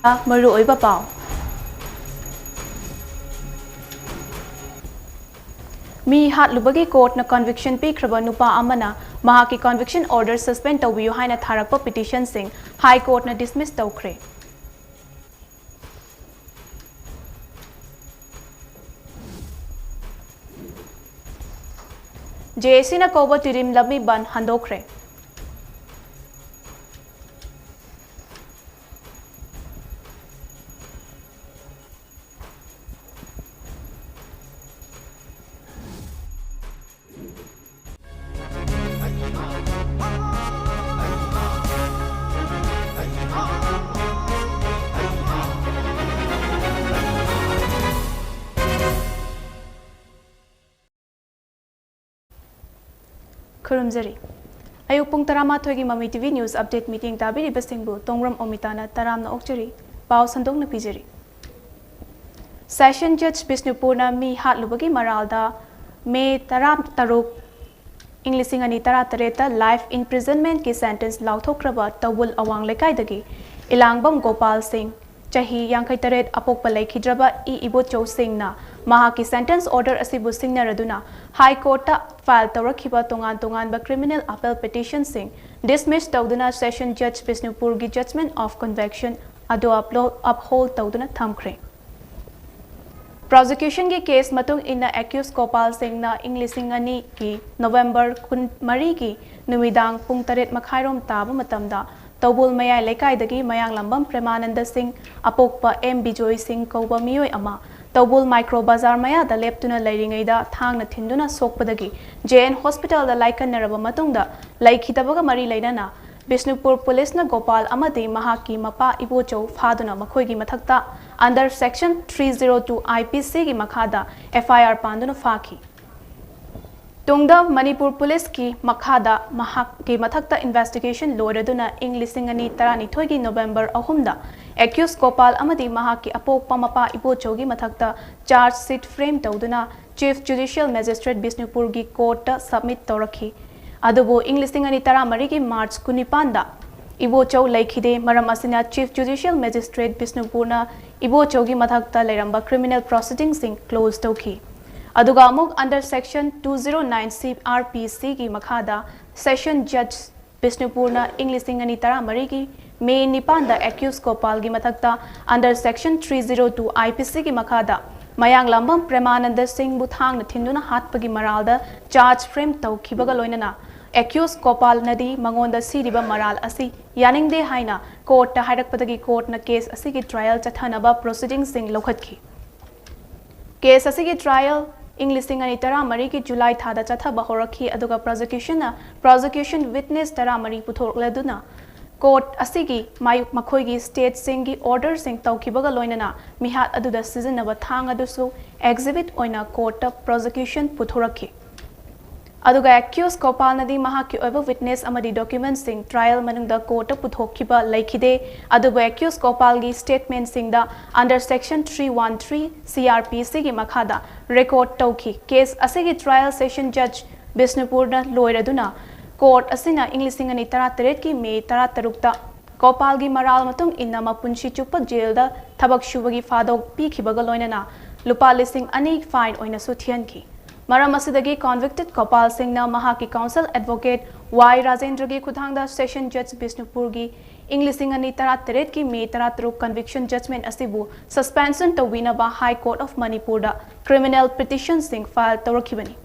ꯃꯔꯨꯑꯣꯏꯕ ꯄꯥꯎ ꯃꯤ ꯍꯥꯠꯂꯨꯕꯒꯤ ꯀꯣꯔꯠꯅ ꯀꯟꯚꯤꯛꯁꯟ ꯄꯤꯈ꯭ꯔꯕ ꯅꯨꯄꯥ ꯑꯃꯅ ꯃꯍꯥꯛꯀꯤ ꯀꯟꯚꯤꯛꯁꯟ ꯑꯣꯔꯗꯔ ꯁꯁꯄꯦꯟ ꯇꯧꯕꯤꯌꯨ ꯍꯥꯏꯅ ꯊꯥꯔꯛꯄ ꯄꯤꯇꯤꯁꯟꯁꯤꯡ ꯍꯥꯏ ꯀꯣꯔꯠꯅ ꯗꯤꯁꯃꯤꯁ ꯇꯧꯈ꯭ꯔꯦ꯫ JACꯅ ꯀꯧꯕ ꯇꯤꯔꯤꯝ ꯂꯝꯕꯤ ꯕꯟ ꯍꯟꯗꯣꯛꯈ꯭ꯔꯦ꯫ ꯈꯨꯔꯨꯝꯖꯔꯤ ꯑꯌꯨꯛ ꯄꯨꯡ 11ꯒꯤ ꯃꯃꯤ ꯇꯤꯚꯤ ꯅ꯭ꯌꯨꯁ ꯑꯞꯗꯦꯠ ꯃꯤꯇꯤꯡ ꯇꯥꯕꯤꯔꯤꯕꯁꯤꯡꯕꯨ ꯇꯣꯡꯕ꯭ꯔꯝ ꯑꯣꯃꯤꯇꯥꯅ ꯇꯔꯥꯝꯅ ꯑꯣꯛꯆꯔꯤ ꯄꯥꯎ ꯁꯟꯗꯣꯛꯅ ꯄꯤꯖꯔꯤ ꯁꯦꯁꯟ ꯖꯖ ꯕꯤꯁꯅꯨꯄꯨꯔꯅ ꯃꯤ ꯍꯥꯠꯂꯨꯕꯒꯤ ꯃꯔꯥꯜꯗ ꯃꯦ 13 ꯏꯪ 2018ꯇ ꯂꯥꯏꯐ ꯏꯝꯄ꯭ꯔꯤꯖꯟꯃꯦꯟꯠꯀꯤ ꯁꯦꯟꯇꯦꯟꯁ ꯂꯥꯎꯊꯣꯛꯈ꯭ꯔꯕ ꯇꯧꯕꯨꯜ ꯑꯋꯥꯡ ꯂꯩꯀꯥꯏꯗꯒꯤ ꯏꯂꯥꯡꯕꯝ ꯒꯣꯄꯥꯜ ꯁꯤꯡ ꯆꯍꯤ 58 ꯑꯄꯣꯛꯄ ꯂꯩꯈꯤꯗ꯭ꯔꯕ ꯏꯕꯣꯆꯧ ꯁꯤꯡꯅ ꯃꯍꯥꯛꯀꯤ ꯁꯦꯟꯇꯦꯟꯁ ꯑꯣꯔꯗꯔ ꯑꯁꯤꯕꯨ ꯁꯤꯡꯅꯔꯗꯨꯅ ꯍꯥꯏ ꯀꯣꯔꯠꯇ ꯐꯥꯏꯜ ꯇꯧꯔꯛꯈꯤꯕ ꯇꯣꯉꯥꯟꯕ ꯀ꯭रिꯃꯤꯅꯦꯜ ꯑꯄꯦꯜ ꯄꯤꯇꯤꯁꯟꯁꯤꯡ ꯗꯤꯁꯃꯤꯁ ꯇꯧꯗꯨꯅ ꯁꯦꯁꯟ ꯖꯖ ꯕꯤꯁꯅꯨꯄꯨꯔꯒꯤ ꯖꯖꯃꯦꯟꯠ ꯑꯣꯐ ꯀꯟꯚꯦꯛꯁꯟ ꯑꯗꯨ ꯑꯞꯍꯣꯜꯗ ꯇꯧꯗꯨꯅ ꯊꯝꯈ꯭ꯔꯦ꯫ ꯄ꯭ꯔꯣꯁꯤꯀ꯭ꯌꯨꯁꯟꯒꯤ ꯀꯦꯁ ꯃꯇꯨꯡ ꯏꯟꯅ ꯑꯦꯀ꯭ꯌꯨꯖ ꯒꯣꯄꯥꯜ ꯁꯤꯡꯅ ꯏꯪ 2002ꯒꯤ ꯅꯣꯚꯦꯝꯕꯔ 14ꯒꯤ ꯅꯨꯃꯤꯗꯥꯡ ꯄꯨꯡ 8:30 ꯇꯥꯕ ꯃꯇꯝꯗ ꯇꯧꯕꯨꯜ ꯃꯌꯥꯏ ꯂꯩꯀꯥꯏꯗꯒꯤ ꯃꯌꯥꯡꯂꯝꯕꯝ ꯄ꯭ꯔꯦꯃꯥꯅꯟꯗ ꯁꯤꯡ ꯑꯄꯣꯛꯄ M ꯕꯤꯖꯣꯏ ꯁꯤꯡ ꯀꯧꯕ ꯃꯤꯑꯣꯏ ꯑꯃ ꯇꯧꯕꯨꯜ ꯃꯥꯏꯀ꯭ꯔꯣ ꯕꯖꯥꯔ ꯃꯌꯥꯗ ꯂꯦꯞꯇꯨꯅ ꯂꯩꯔꯤꯉꯩꯗ ꯊꯥꯡꯅ ꯊꯤꯟꯗꯨꯅ ꯁꯣꯛꯄꯗꯒꯤ JN ꯍꯣꯁꯄꯤꯇꯥꯜꯗ ꯂꯥꯏꯀꯠꯅꯔꯕ ꯃꯇꯨꯡꯗ ꯂꯩꯈꯤꯗꯕꯒ ꯃꯔꯤ ꯂꯩꯅꯅ ꯕꯤꯁꯅꯨꯄꯨꯔ ꯄꯨꯂꯤꯁꯅ ꯒꯣꯄꯥꯜ ꯑꯃꯗꯤ ꯃꯍꯥꯛꯀꯤ ꯃꯄꯥ ꯏꯕꯣꯆꯧ ꯐꯥꯗꯨꯅ ꯃꯈꯣꯏꯒꯤ ꯃꯊꯛꯇ ꯑꯟꯗꯔ ꯁꯦꯛꯁꯟ 302 IPCꯒꯤ ꯃꯈꯥꯗ FIR ꯄꯥꯟꯗꯨꯅ ꯐꯥꯈꯤ꯫ ꯇꯨꯡꯗ ꯃꯅꯤꯄꯨꯔ ꯄꯨꯂꯤꯁꯀꯤ ꯃꯈꯥꯗ ꯃꯍꯥꯛꯀꯤ ꯃꯊꯛꯇ ꯏꯟꯚꯦꯁꯇꯤꯒꯦꯁꯟ ꯂꯣꯏꯔꯗꯨꯅ ꯏꯪ 2012ꯒꯤ ꯅꯣꯚꯦꯝꯕꯔ 3ꯗ ꯑꯦꯀ꯭ꯌꯨꯖ ꯒꯣꯄꯥꯜ ꯑꯃꯗꯤ ꯃꯍꯥꯛꯀꯤ ꯑꯄꯣꯛꯄ ꯃꯄꯥ ꯏꯕꯣꯆꯧꯒꯤ ꯃꯊꯛꯇ ꯆꯥꯔꯖ ꯁꯤꯠ ꯐ꯭ꯔꯦꯝ ꯇꯧꯗꯨꯅ ꯆꯤꯐ ꯖꯨꯗꯤꯁꯤꯌꯦꯜ ꯃꯦꯖꯤꯁꯇ꯭ꯔꯦꯠ ꯕꯤꯁꯅꯨꯄꯨꯔꯒꯤ ꯀꯣꯔꯠꯇ ꯁꯕꯃꯤꯠ ꯇꯧꯔꯛꯈꯤ꯫ ꯑꯗꯨꯕꯨ ꯏꯪ 2013ꯒꯤ ꯃꯥꯔꯆ 19ꯗ ꯏꯕꯣꯆꯧ ꯂꯩꯈꯤꯗꯦ, ꯃꯔꯝ ꯑꯁꯤꯅ ꯆꯤꯐ ꯖꯨꯗꯤꯁꯤꯌꯦꯜ ꯃꯦꯖꯤꯁꯇ꯭ꯔꯦꯠ ꯕꯤꯁꯅꯨꯄꯨꯔꯅ ꯏꯕꯣꯆꯧꯒꯤ ꯃꯊꯛꯇ ꯂꯩꯔꯝꯕ ꯀ꯭रिꯃꯤꯅꯦꯜ ꯄ꯭ꯔꯣꯁꯤꯗꯤꯡꯁꯤꯡ ꯀ꯭ꯂꯣꯖ ꯇꯧꯈꯤ꯫ ꯑꯗꯨꯒ ꯑꯃꯨꯛ ꯑꯟꯗꯔ ꯁꯦꯛꯁꯟ 209 CRPCꯒꯤ ꯃꯈꯥꯗ ꯁꯦꯁꯟ ꯖꯖ ꯕꯤꯁꯅꯨꯄꯨꯔꯅ ꯏꯪ 2013ꯒꯤ ꯃꯦ 9ꯗ ꯑꯦꯀ꯭ꯌꯨꯖ ꯒꯣꯄꯥꯜꯒꯤ ꯃꯊꯛꯇ ꯑꯟꯗꯔ ꯁꯦꯛꯁꯟ 302 IPCꯒꯤ ꯃꯈꯥꯗ ꯃꯌꯥꯡꯂꯝꯕꯝ ꯄ꯭ꯔꯦꯃꯥꯅꯟꯗ ꯁꯤꯡꯕꯨ ꯊꯥꯡꯅ ꯊꯤꯟꯗꯨꯅ ꯍꯥꯠꯄꯒꯤ ꯃꯔꯥꯜꯗ ꯆꯥꯔꯖ ꯐ꯭ꯔꯦꯝ ꯇꯧꯈꯤꯕꯒ ꯂꯣꯏꯅꯅ ꯑꯦꯀ꯭ꯌꯨꯖ ꯒꯣꯄꯥꯜꯅꯗꯤ ꯃꯉꯣꯟꯗ ꯁꯤꯔꯤꯕ ꯃꯔꯥꯜ ꯑꯁꯤ ꯌꯥꯅꯤꯡꯗꯦ ꯍꯥꯏꯅ ꯀꯣꯔꯠꯇ ꯍꯥꯏꯔꯛꯄꯗꯒꯤ ꯀꯣꯔꯠꯅ ꯀꯦꯁ ꯑꯁꯤꯒꯤ ꯇ꯭ꯔꯥꯌꯦꯜ ꯆꯠꯊꯅꯕ ꯄ꯭ꯔꯣꯁꯤꯗꯤꯡꯁꯤꯡ ꯂꯧꯈꯠꯈꯤ꯫ ꯀꯦꯁ ꯑꯁꯤꯒꯤ ꯇ꯭ꯔꯥꯌꯦꯜ ꯏꯪ 2014ꯒꯤ ꯖꯨꯂꯥꯏ ꯊꯥꯗ ꯆꯠꯊꯕ ꯍꯧꯔꯛꯈꯤ, ꯑꯗꯨꯒ ꯄ꯭ꯔꯣꯁꯤꯀ꯭ꯌꯨꯁꯟ ꯋꯤꯠꯅꯦꯁ 13 ꯄꯨꯊꯣꯛꯂꯗꯨꯅ ꯀꯣꯔꯠ ꯑꯁꯤꯒꯤ ꯃꯈꯣꯏꯒꯤ ꯁ꯭ꯇꯦꯠꯁꯤꯡꯒꯤ ꯑꯣꯔꯗꯔꯁꯤꯡ ꯇꯧꯈꯤꯕꯒ ꯂꯣꯏꯅꯅ ꯃꯤꯍꯥꯠ ꯑꯗꯨꯗ ꯁꯤꯖꯤꯟꯅꯕ ꯊꯥꯡ ꯑꯗꯨꯁꯨ ꯑꯦꯛꯖꯤꯕꯤꯠ ꯑꯣꯏꯅ ꯀꯣꯔꯠꯇ ꯄ꯭ꯔꯣꯁꯤꯀ꯭ꯌꯨꯁꯟ ꯄꯨꯊꯣꯔꯛꯈꯤ꯫ ꯑꯗꯨꯒ ꯑꯦꯀ꯭ꯌꯨꯖ ꯒꯣꯄꯥꯜꯅꯗꯤ ꯃꯍꯥꯛꯀꯤ ꯑꯣꯏꯕ ꯋꯤꯠꯅꯦꯁ ꯑꯃꯗꯤ ꯗꯣꯀ꯭ꯌꯨꯃꯦꯟꯠꯁꯤꯡ ꯇ꯭ꯔꯥꯌꯦꯜ ꯃꯅꯨꯡꯗ ꯀꯣꯔꯠꯇ ꯄꯨꯊꯣꯛꯈꯤꯕ ꯂꯩꯈꯤꯗꯦ, ꯑꯗꯨꯕꯨ ꯑꯦꯀ꯭ꯌꯨꯖ ꯒꯣꯄꯥꯜꯒꯤ ꯁ꯭ꯇꯦꯠꯃꯦꯟꯠꯁꯤꯡꯗ ꯑꯟꯗꯔ ꯁꯦꯛꯁꯟ 313 CRPCꯒꯤ ꯃꯈꯥꯗ ꯔꯦꯀꯣꯔꯗ ꯇꯧꯈꯤ꯫ ꯀꯦꯁ ꯑꯁꯤꯒꯤ ꯇ꯭ꯔꯥꯌꯦꯜ ꯁꯦꯁꯟ ꯖꯖ ꯕꯤꯁꯅꯨꯄꯨꯔꯅ ꯂꯣꯏꯔꯗꯨꯅ ꯀꯣꯔꯠ ꯑꯁꯤꯅ ꯏꯪ 2018ꯒꯤ ꯃꯦ 13ꯗ ꯒꯣꯄꯥꯜꯒꯤ ꯃꯔꯥꯜ ꯃꯇꯨꯡ ꯏꯟꯅ ꯃꯄꯨꯟꯁꯤ ꯆꯨꯞꯄ ꯖꯦꯜꯗ ꯊꯕꯛ ꯁꯨꯕꯒꯤ ꯊꯥꯗꯣꯛ ꯄꯤꯈꯤꯕꯒ ꯂꯣꯏꯅꯅ ꯂꯨꯄꯥ 2,000 ꯐꯥꯏꯟ ꯑꯣꯏꯅꯁꯨ ꯊꯤꯍꯟꯈꯤ꯫ ꯃꯔꯝ ꯑꯁꯤꯗꯒꯤ ꯀꯟꯚꯤꯛꯇꯦꯗ ꯒꯣꯄꯥꯜ ꯁꯤꯡꯅ ꯃꯍꯥꯛꯀꯤ ꯀꯥꯎꯟꯁꯤꯜ ꯑꯦꯗꯚꯣꯀꯦꯠ Y ꯔꯥꯖꯦꯟꯗ꯭ꯔꯒꯤ ꯈꯨꯠꯊꯥꯡꯗ ꯁꯦꯁꯟ ꯖꯖ ꯕꯤꯁꯅꯨꯄꯨꯔꯒꯤ ꯏꯪ 2018ꯒꯤ ꯃꯦ 13 ꯀꯟꯚꯤꯛꯁꯟ ꯖꯖꯃꯦꯟꯠ ꯑꯁꯤꯕꯨ ꯁꯁꯄꯦꯟꯁꯟ ꯇꯧꯕꯤꯅꯕ ꯍꯥꯏ ꯀꯣꯔꯠ ꯑꯣꯐ ꯃꯅꯤꯄꯨꯔꯗ ꯀ꯭रिꯃꯤꯅꯦꯜ ꯄꯤꯇꯤꯁꯟꯁꯤꯡ ꯐꯥꯏꯜ ꯇꯧꯔꯛꯈꯤꯕꯅꯤ꯫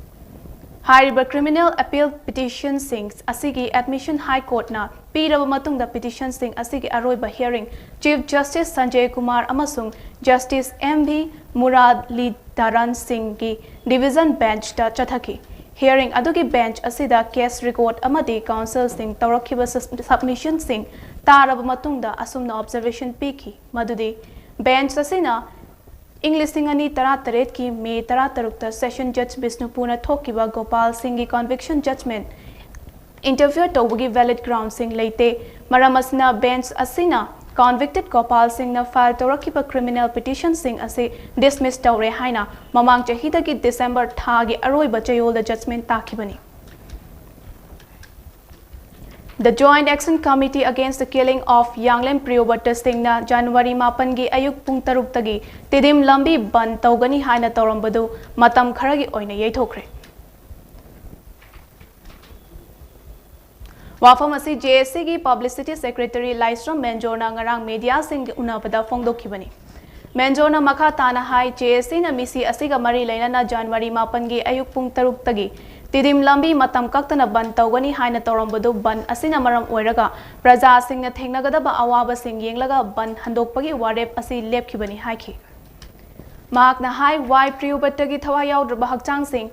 ꯍꯥꯏꯔꯤꯕ ꯀ꯭रिꯃꯤꯅꯦꯜ ꯑꯄꯤꯜ ꯄꯤꯇꯤꯁꯟꯁꯤꯡ ꯑꯁꯤꯒꯤ ꯑꯦꯗꯃꯤꯁꯟ ꯍꯥꯏ ꯀꯣꯔꯠꯅ ꯄꯤꯔꯕ ꯃꯇꯨꯡꯗ ꯄꯤꯇꯤꯁꯟꯁꯤꯡ ꯑꯁꯤꯒꯤ ꯑꯔꯣꯏꯕ ꯍꯤꯌꯔꯤꯡ ꯆꯤꯐ ꯖꯁꯇꯤꯁ ꯁꯟꯖय कुमार ꯑꯃꯁꯨꯡ ꯖꯁꯇꯤꯁ M.V. मुरालीधरन सिंहꯒꯤ ꯗꯤꯚꯤꯖꯟ ꯕꯦꯟꯆꯇ ꯆꯠꯊꯈꯤ꯫ ꯍꯤꯌꯔꯤꯡ ꯑꯗꯨꯒꯤ ꯕꯦꯟꯆ ꯑꯁꯤꯗ ꯀꯦꯁ ꯔꯦꯀꯣꯔꯗ ꯑꯃꯗꯤ ꯀꯥꯎꯟꯁꯤꯜꯁꯤꯡ ꯇꯧꯔꯛꯈꯤꯕ ꯁꯕꯃꯤꯁꯟꯁꯤꯡ ꯇꯥꯔꯕ ꯃꯇꯨꯡꯗ ꯑꯁꯨꯝꯅ ꯑꯣꯕꯖꯔꯕꯦꯁꯟ ꯄꯤꯈꯤ ꯃꯗꯨꯗꯤ ꯕꯦꯟꯆ ꯑꯁꯤꯅ ꯏꯪ 2018ꯒꯤ ꯃꯦ 13ꯗ ꯁꯦꯁꯟ ꯖꯖ ꯕꯤꯁꯅꯨꯄꯨꯔꯅ ꯊꯣꯛꯈꯤꯕ ꯒꯣꯄꯥꯜ ꯁꯤꯡꯒꯤ ꯀꯟꯚꯤꯛꯁꯟ ꯖꯖꯃꯦꯟꯠ इंटरफियर तौबगी वैलिड ग्राउंड सिंह लेते मरम असना बेंच असिना कॉन्विक्टेड गोपाल सिंह न फाइल तौरखिबा क्रिमिनल पिटिशन सिंह असे डिसमिस तौरे हाइना ममांग चहिदगी डिसेंबर थागी अरोइबा चयोल जजमेंट ताखिबनी। The Joint Action Committee Against the Killing of Yanglem Priyobata Singhna January 8 gi ayuk pung 6 tagi tidim lambi ban tawgani haina tawrambadu matam kharagi oina yaithokre. Wafam asi JSC gi Publicity Secretary Laisram Menjorna ngarang media sing unabada phongdokhibani. Menjorna makha tana hai JSC na misi asiga mari lainana January 8 gi ayuk pung 6 tagi tidim lambi matam kaktana ban tawgani haina tawrambadu ban asina maram oiraga praja singna thengnagadaba awaba sing yenglaga ban handokpagi warep asi lepkhibani haiki. Mahakna hai wai priyubatagi thawa yaudrba hakchang sing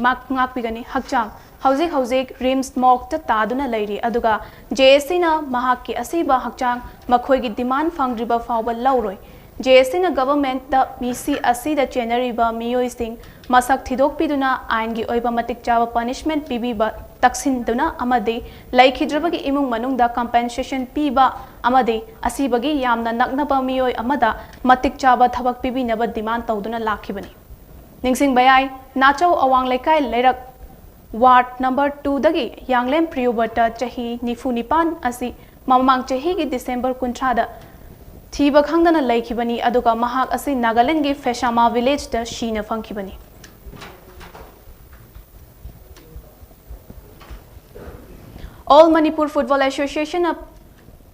mak ngakpigani hakchang Hauzik Rims Mok Taduna Lady Aduga JSC na Mahaki Asiba Hakchang Makoigi demand Fangriba Fauba Lauroi JSC na government da misi Asida Cheneriba Miyoi Sing Masak Thidok Piduna Aingi Oiba Matik Java punishment Pibiba Taksin Duna Amade Laikhidrabagi Imung Manung da compensation Piba Amade Asibagi Yamna Naknaba Miyoi Amada Matik Java Thabak Pibi Naba demand Tauduna Lakibani Ningsing Bayai Nacho Awang Lekai Lerak Ward number 2 dagi Yanglem Priyobata chahi nifu nipan asi mamang chahi gi December 13 da thiba khangdana laikhibani aduga mahak asi Nagaland gi Feshama village da shina phangkhibani. All Manipur Football Association a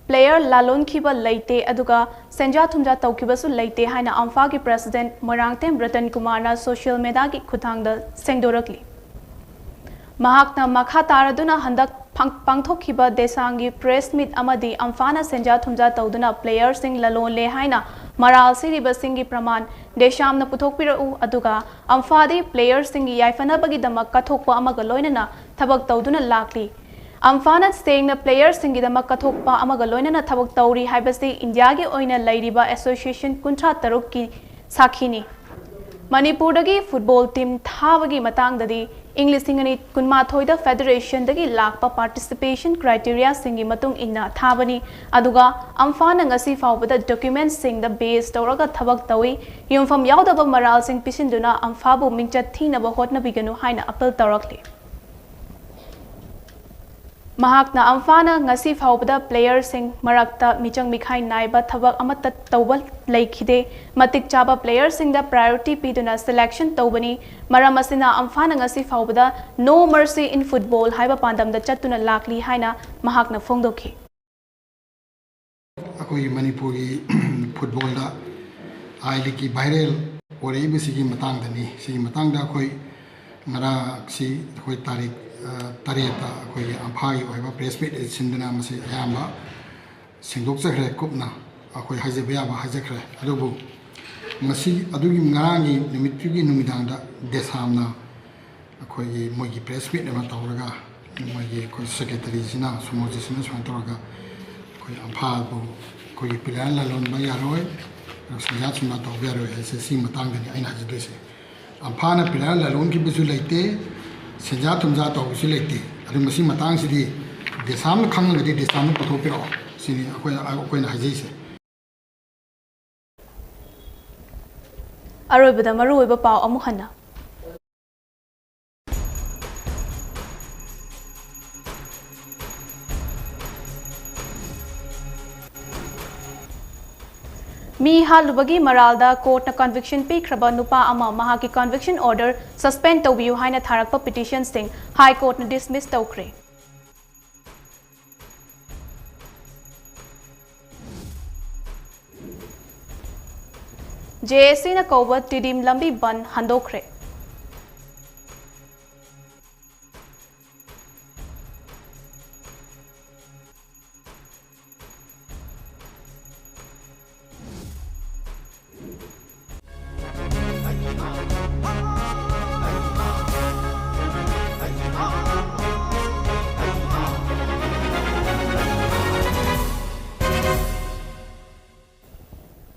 player lalon khiba laite aduga senja thumja tawkibasu laite haina amfa gi president Morangtem Ratan Kumar na social media gi khuthang da sengdorakli. Mahakna makha taraduna handak pangthokhiba desangi press meet amadi amfana senja thumja tawduna player sing lalon le haina maral siriba singi praman deshamna puthokpirau aduga amfadi player singi yaifana bagi damak kathokpa amaga loinana thabak tawduna lakli amfana staying player singi damak kathokpa amaga loinana thabak tawri haibasi India gi oina lairiba association kuntra taruk ki sakhini Manipur dagi football team thabagi matang dadi English singani kunma thoida federation dagi lakpa participation criteria singi matung inna thabani aduga amfana ngasi fawbada documents sing the base tawraga thabak tawi yumfam yaudaba maral sing pisinduna amfabu mingchat thinaba hotna biganu haina appeal tawrakli Mahakna amfana ngasi fawbada player sing marakta michang mikhai naiba thabak amata tawbal laikhide matik chaba player sing da priority piduna selection tawbani maram asina amfana ngasi fawbada no mercy in football haiba pandam da chatuna lakli haina mahakna phongdokhi akoi manipuri football da aili ki viral ore bisi gi matang da ni si matang da akoi ngara si akoi tarik tareta akoi amphai oiba press meet sindana masi yamba singdok chakre kupna akoi hajebya ba hajakre adubu ngasi adugi ngangi nimitri numidang da desamna akoi mogi press meet ma tawraga mogi koi secretary sina sumoji sina swan tawraga koi ampha bu koi pilan la lon ba yaroi sanja chuna tawbya ro ese si matang ni aina jidose ampha na pilan la lon ki bisu laite senja thumja tawsi laite adu masi matang sidi desam khangagadi desam puthopiro sini akoi na hajise Aroibada maruiba paw amu hanna Mi halubagi maralda court na conviction pikraba nupa ama mahaki conviction order suspend tawbiu haina tharakpa petition sing high court na dismiss tawkre JSC na kauba tidim lambi ban handokre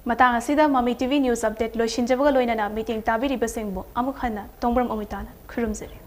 Matang asida Mami TV News Update lo shinjabaga loinana meeting tabiri basingbo amuk hana TONGBRAM OMITA khurumzeri